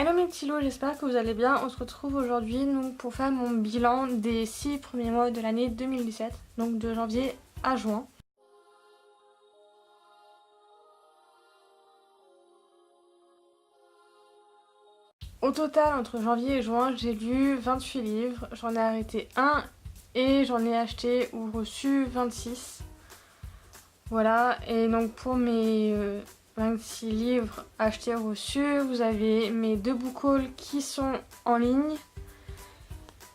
Hello mes petits loups, j'espère que vous allez bien. On se retrouve aujourd'hui pour faire mon bilan des 6 premiers mois de l'année 2017, donc de janvier à juin. Au total, entre janvier et juin, j'ai lu 28 livres, j'en ai arrêté un et j'en ai acheté ou reçu 26. Voilà, et donc pour mes 26 livres achetés reçus, vous avez mes 2 book hauls qui sont en ligne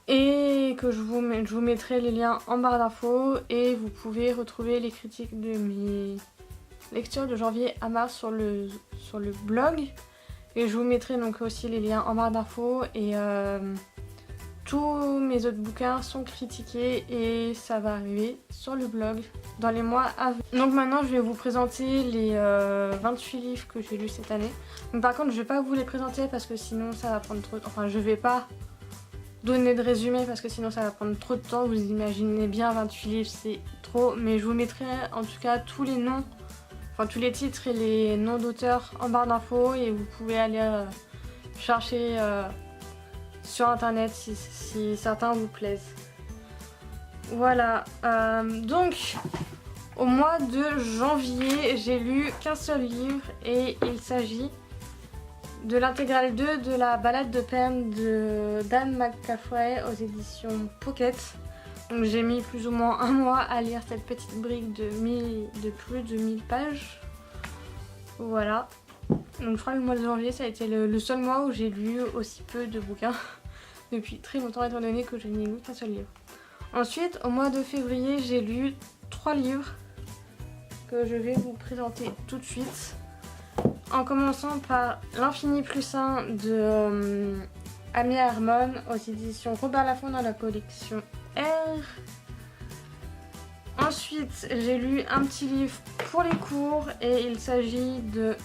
et que je vous mettrai les liens en barre d'infos, et vous pouvez retrouver les critiques de mes lectures de janvier à mars sur le blog, et je vous mettrai donc aussi les liens en barre d'infos, et tous mes autres bouquins sont critiqués et ça va arriver sur le blog dans les mois à venir. Donc maintenant je vais vous présenter les 28 livres que j'ai lus cette année. Donc par contre je vais pas vous les présenter parce que sinon ça va prendre trop de temps. Enfin je vais pas donner de résumé parce que sinon ça va prendre trop de temps. Vous imaginez bien 28 livres c'est trop. Mais je vous mettrai en tout cas tous les noms, enfin tous les titres et les noms d'auteurs en barre d'infos, et vous pouvez aller chercher sur internet si certains vous plaisent. Voilà, donc au mois de janvier j'ai lu qu'un seul livre et il s'agit de l'intégrale 2 de la balade de Pern de Dan McCaffrey aux éditions Pocket. Donc j'ai mis plus ou moins un mois à lire cette petite brique de plus de 1000 pages. Voilà. Donc je crois que le mois de janvier ça a été le seul mois où j'ai lu aussi peu de bouquins depuis très longtemps, étant donné que je n'ai lu qu'un seul livre. Ensuite au mois de février j'ai lu 3 livres que je vais vous présenter tout de suite, en commençant par L'infini plus 1 de Amy Herman aux éditions Robert Laffont dans la collection R. Ensuite j'ai lu un petit livre pour les cours et il s'agit de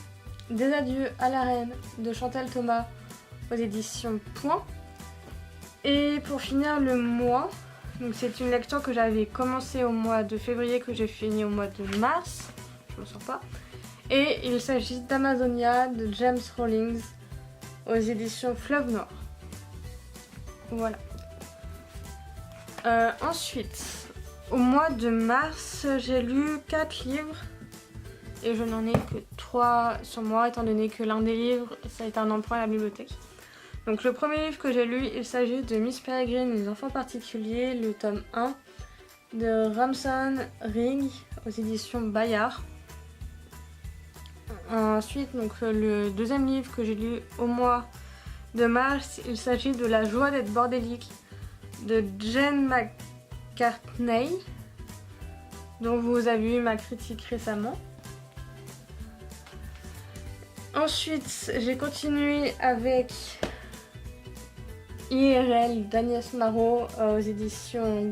Des adieux à la reine de Chantal Thomas aux éditions Point. Et pour finir le mois, donc c'est une lecture que j'avais commencé au mois de février que j'ai fini au mois de mars, je me sens pas. Et il s'agit d'Amazonia de James Rawlings aux éditions Fleuve Noir. Voilà. Ensuite, au mois de mars, j'ai lu 4 livres. Et je n'en ai que 3 sur moi, étant donné que l'un des livres, ça a été un emprunt à la bibliothèque. Donc le premier livre que j'ai lu, il s'agit de Miss Peregrine, les enfants particuliers, le tome 1 de Ramson Ring aux éditions Bayard. Ensuite, donc, le deuxième livre que j'ai lu au mois de mars, il s'agit de La joie d'être bordélique de Jen McCartney, dont vous avez eu ma critique récemment. Ensuite, j'ai continué avec IRL d'Agnès Marot aux éditions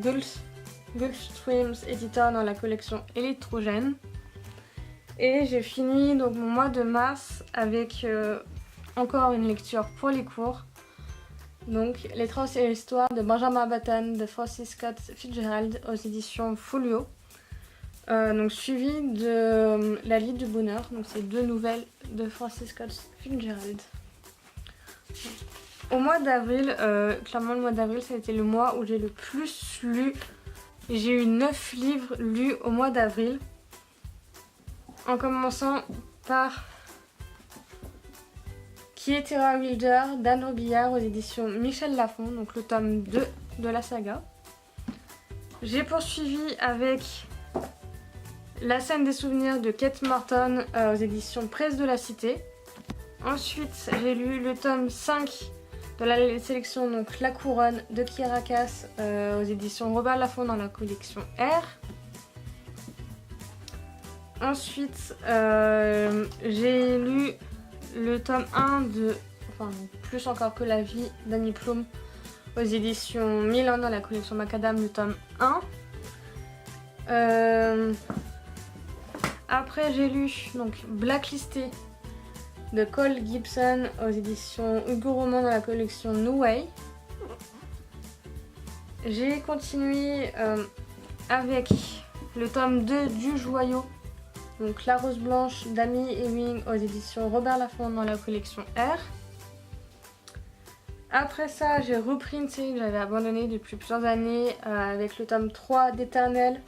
Gulfstreams Editor dans la collection Électrogène. Et j'ai fini donc mon mois de mars avec encore une lecture pour les cours. Donc Les Traces et l'Histoire de Benjamin Battan de Francis Scott Fitzgerald aux éditions Folio. Donc suivi de La Liste du Bonheur, donc c'est 2 nouvelles de Francis Scott Fitzgerald. Au mois d'avril, clairement le mois d'avril ça a été le mois où j'ai le plus lu. J'ai eu 9 livres lus au mois d'avril. En commençant par Qui est Terra Wilder d'Anne Robillard aux éditions Michel Lafon, donc le tome 2 de la saga. J'ai poursuivi avec La scène des souvenirs de Kate Morton aux éditions Presse de la Cité. Ensuite j'ai lu le tome 5 de la sélection donc La Couronne de Kiera Cass aux éditions Robert Laffont dans la collection R. Ensuite j'ai lu le tome 1 de, enfin plus encore que la vie d'Annie Plum aux éditions Milan dans la collection Macadam, le tome 1. Après j'ai lu donc Blacklisté de Cole Gibson aux éditions Hugo Roman dans la collection New Way. J'ai continué avec le tome 2 du Joyau, donc La Rose Blanche d'Amy Ewing aux éditions Robert Laffont dans la collection R. Après ça, j'ai repris une série que j'avais abandonnée depuis plusieurs années avec le tome 3 d'Éternel,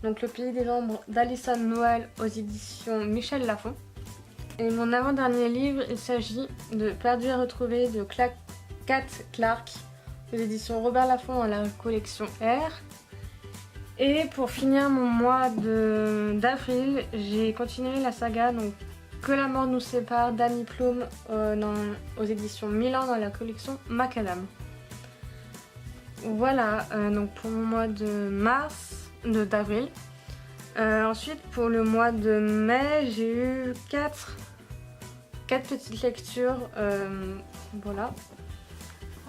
donc Le Pays des Ombres d'Alison Noël aux éditions Michel Lafon. Et mon avant-dernier livre, il s'agit de Perdu et retrouvé de Kat Clark aux éditions Robert Laffont dans la collection R. Et pour finir mon mois d'avril, j'ai continué la saga donc Que la mort nous sépare d'Annie Plum aux éditions Milan dans la collection Macadam. Voilà donc pour mon mois d'avril. Ensuite pour le mois de mai, j'ai eu 4 petites lectures. Voilà.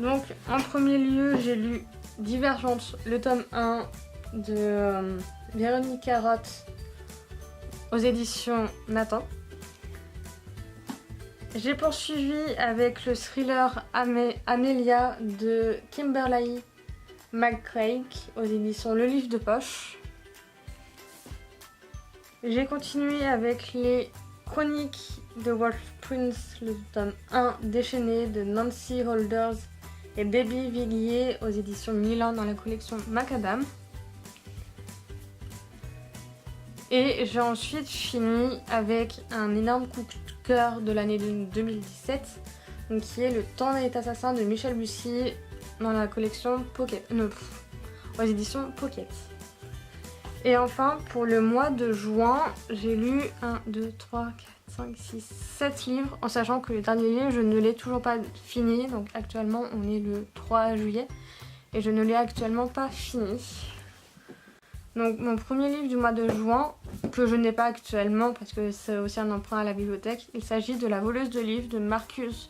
Donc en premier lieu, j'ai lu Divergente, le tome 1 de Véronique Carotte aux éditions Nathan. J'ai poursuivi avec le thriller Amelia de Kimberly McCrae aux éditions Le Livre de Poche. J'ai continué avec les Chroniques de Wolf Prince, le tome 1 déchaîné de Nancy Holders et Baby Villiers aux éditions Milan dans la collection Macadam. Et j'ai ensuite fini avec un énorme coup de cœur de l'année 2017, donc qui est Le Temps est assassin de Michel Bussy dans la collection Pocket, aux éditions Pocket. Et enfin, pour le mois de juin, j'ai lu 1, 2, 3, 4, 5, 6, 7 livres, en sachant que le dernier livre, je ne l'ai toujours pas fini, donc actuellement on est le 3 juillet, et je ne l'ai actuellement pas fini. Donc mon premier livre du mois de juin, que je n'ai pas actuellement parce que c'est aussi un emprunt à la bibliothèque, il s'agit de La voleuse de livres de Marcus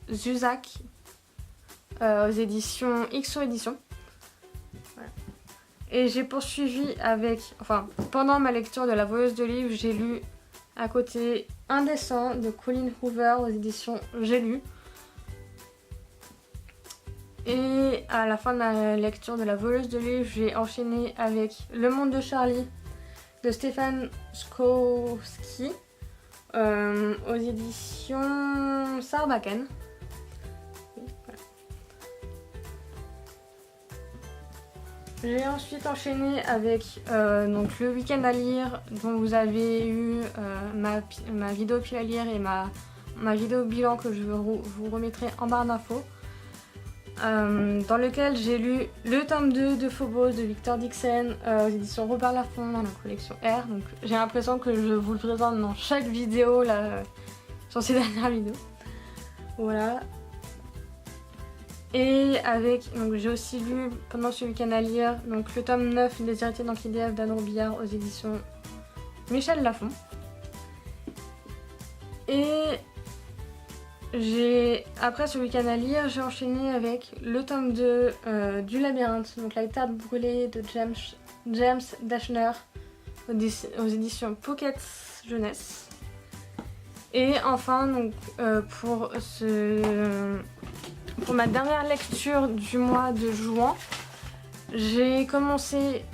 Zusak aux éditions XO Éditions. Voilà. Et j'ai poursuivi pendant ma lecture de La voleuse de livres, j'ai lu à côté Indécent de Colin Hoover aux éditions J'ai lu. Et à la fin de la lecture de La voleuse de livres, j'ai enchaîné avec Le monde de Charlie de Stefan Skowski aux éditions Sarbacane. Voilà. J'ai ensuite enchaîné avec donc Le week-end à lire, dont vous avez eu ma vidéo pile à lire et ma vidéo bilan que je vous remettrai en barre d'infos. Dans lequel j'ai lu le tome 2 de Phobos de Victor Dixon aux éditions Robert Laffont dans la collection R. Donc j'ai l'impression que je vous le présente dans chaque vidéo là, sur ces dernières vidéos. Voilà. Et donc j'ai aussi lu pendant ce week-end à lire donc, le tome 9 des héritiers d'Anquidève d'Anne Robillard aux éditions Michel Lafon. Et après ce week-end à lire, j'ai enchaîné avec le tome 2 du Labyrinthe, donc La terre brûlée de James Dashner aux éditions Pocket Jeunesse. Et enfin, donc, pour ma dernière lecture du mois de juin, j'ai commencé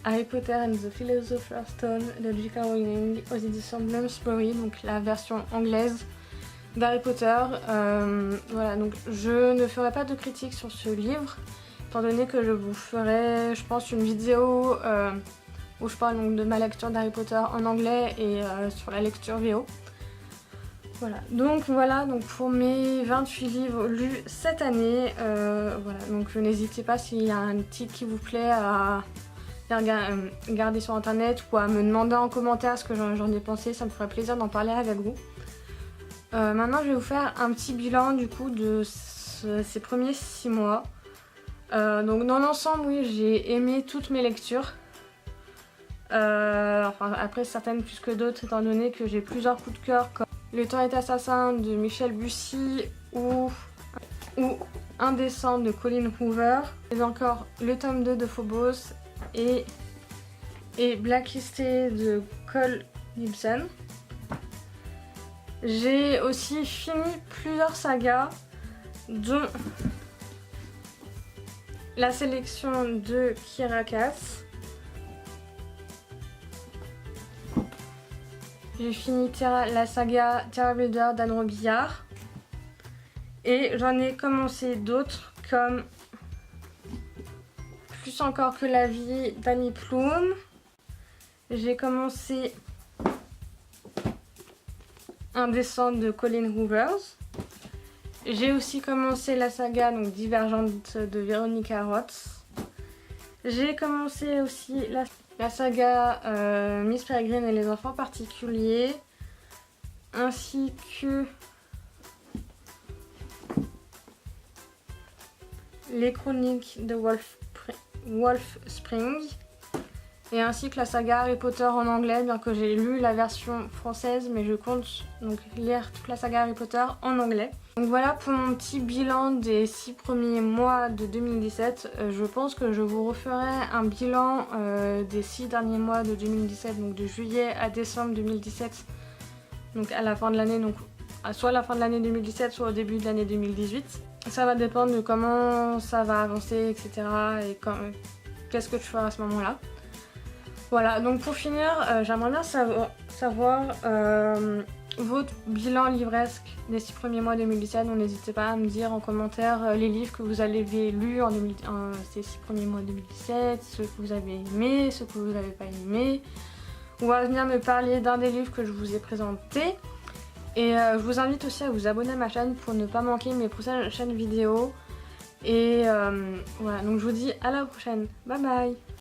Harry Potter and the Philosopher's Stone de J.K. Rowling aux éditions Bloomsbury, donc la version anglaise d'Harry Potter. Voilà, donc je ne ferai pas de critique sur ce livre, étant donné que je vous ferai, je pense, une vidéo où je parle donc de ma lecture d'Harry Potter en anglais et sur la lecture VO. Voilà, donc pour mes 28 livres lus cette année, voilà, donc n'hésitez pas s'il y a un titre qui vous plaît à regarder sur internet ou à me demander en commentaire ce que j'en ai pensé, ça me ferait plaisir d'en parler avec vous. Maintenant je vais vous faire un petit bilan du coup de ces premiers 6 mois. Donc dans l'ensemble, oui, j'ai aimé toutes mes lectures. Après certaines plus que d'autres étant donné que j'ai plusieurs coups de cœur comme Le temps est assassin de Michel Bussy ou Indécent de Colin Hoover, et encore le tome 2 de Phobos et Blacklisté de Cole Gibson. J'ai aussi fini plusieurs sagas, dont la sélection de Kiera Cass. J'ai fini la saga Terra Builder d'Anne Robillard. Et j'en ai commencé d'autres comme Plus encore que la vie d'Amy Plume. J'ai commencé Indécente de Colleen Hoover. J'ai aussi commencé la saga donc Divergente de Veronica Roth. J'ai commencé aussi la saga Miss Peregrine et les enfants particuliers, ainsi que les chroniques de Wolf Spring, et ainsi que la saga Harry Potter en anglais, bien que j'ai lu la version française, mais je compte donc lire toute la saga Harry Potter en anglais. Donc voilà pour mon petit bilan des 6 premiers mois de 2017. Je pense que je vous referai un bilan des 6 derniers mois de 2017, donc de juillet à décembre 2017, donc à la fin de l'année, donc soit à la fin de l'année 2017, soit au début de l'année 2018. Ça va dépendre de comment ça va avancer, etc. et qu'est-ce que je ferai à ce moment-là. Voilà, donc pour finir, j'aimerais bien savoir votre bilan livresque des 6 premiers mois 2017. Donc n'hésitez pas à me dire en commentaire les livres que vous avez lus en ces 6 premiers mois 2017, ceux que vous avez aimés, ceux que vous n'avez pas aimés, ou à venir me parler d'un des livres que je vous ai présenté. Et je vous invite aussi à vous abonner à ma chaîne pour ne pas manquer mes prochaines vidéos. Et voilà, donc je vous dis à la prochaine. Bye bye!